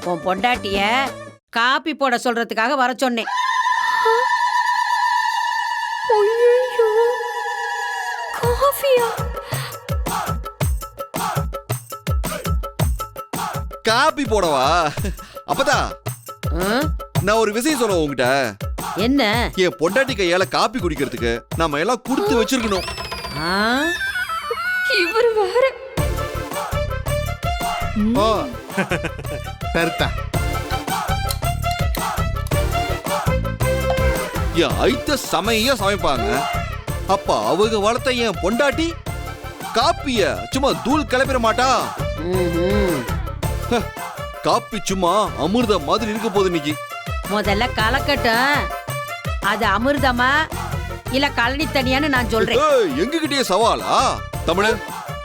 உன் பொண்டாட்டிய காப்பி போட சொல்றதுக்காக வர சொன்னேன். ஐயோ, காஃபியா? காப்பி போடவா? அப்பதா நான் ஒரு விஷயம் சொல்ல உங்ககிட்ட. என்ன? என் பொண்டாட்டி கையால காப்பி குடிக்கிறதுக்கு நாம எல்லாம் கொடுத்து வச்சிருக்கணும். இவர் வேற. ஓ கருத்தா என் ஐத்த சமையா சமைப்பாங்க. அப்ப அவங்க வளர்த்த என் பொண்டாட்டி காப்பிய சும்மா தூள் கிளப்பிட மாட்டா. காப்பி சும்மா அமிர்த மாதிரி இருக்க போகுது இன்னைக்கு. முதல்ல கலக்கட்டும். அது அமிர்தமா இல்ல கழனி தனியான்னு நான் சொல்றேன். எங்ககிட்டயே சவாலா? தமிழ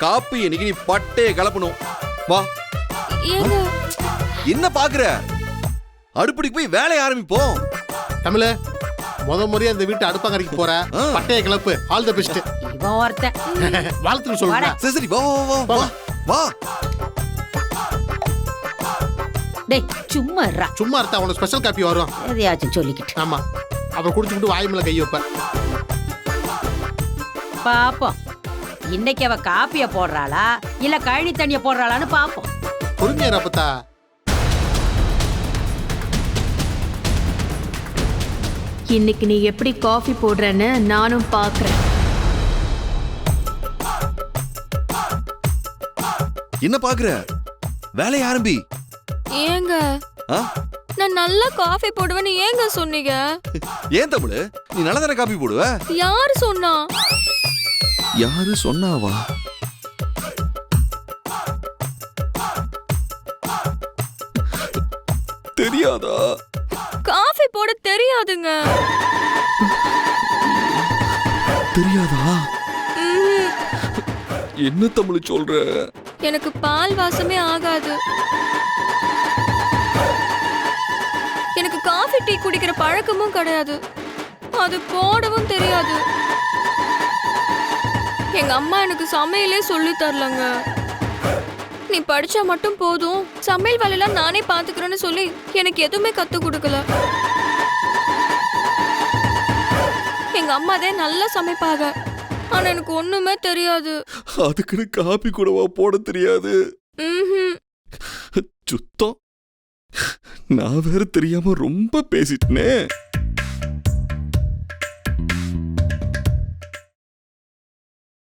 காப்பி இன்னைக்கு நீ பட்டே கலப்பணும். வா. என்ன பாக்குற? அடுப்படிக்கு போய் வேலையை ஆரம்பிப்போம். தமிழ முறையா இந்த வீட்டு அடுப்பாங்கரைக்கு போற. பட்டைய கிளப்பு. All the best. இவன் ஒருத்தன் வாழ்த்துன்னு சொல்லுங்க. சரி வா வா வா வா. டேய் சும்மா இருடா. சும்மா இருந்தா உனக்கு ஸ்பெஷல் காப்பி வரும். எதையாச்சும் சொல்லிக்கிட்டு. ஆமா, அப்புறம் குடிச்சுட்டு வாய் மேல கை வைப்ப. பாப்போம் இன்னைக்கு அவ காப்பிய போடுறாளா இல்ல கழனி தண்ணிய போடுறாளான்னு பாப்போம். பொறுமையா அப்பத்தா. இன்னைக்கு நீ எப்படி காஃபி போடுறன்னு நானும் பாக்குறேன். என்ன பாக்குற? வேலையை ஆரம்பி. ஏங்க நான் நல்லா காஃபி போடுவேன்னு ஏங்க சொன்னீங்க? ஏன் தமிழ் நீ நல்லதான காப்பி போடுவ? யாரு சொன்னா? யாரு சொன்னாவா? தெரியாதா? காஃபி போட தெரியாதுங்க. தெரியாதா? என்ன தமிழ் சொல்ற? எனக்கு பால் வாசமே ஆகாது. எனக்கு காஃபி டீ குடிக்கிற பழக்கமும் கிடையாது. அது போடவும் தெரியாது. எங்க அம்மா எனக்கு சமையலே சொல்லி தரலங்க. நீ படிச்சா மட்டும் போதும், சமையல் வேலையெல்லாம் நானே பாத்துக்கிறேன்னு சொல்லி எனக்கு எதுவுமே கத்து கொடுக்கல. எங்க அம்மா தான் நல்லா சமைப்பாங்க. ஆனா எனக்கு ஒண்ணுமே தெரியாது. அதுக்குன்னு காப்பி கூடவா போட தெரியாது? சுத்தம். நான் வேற தெரியாம ரொம்ப பேசிட்டேனே.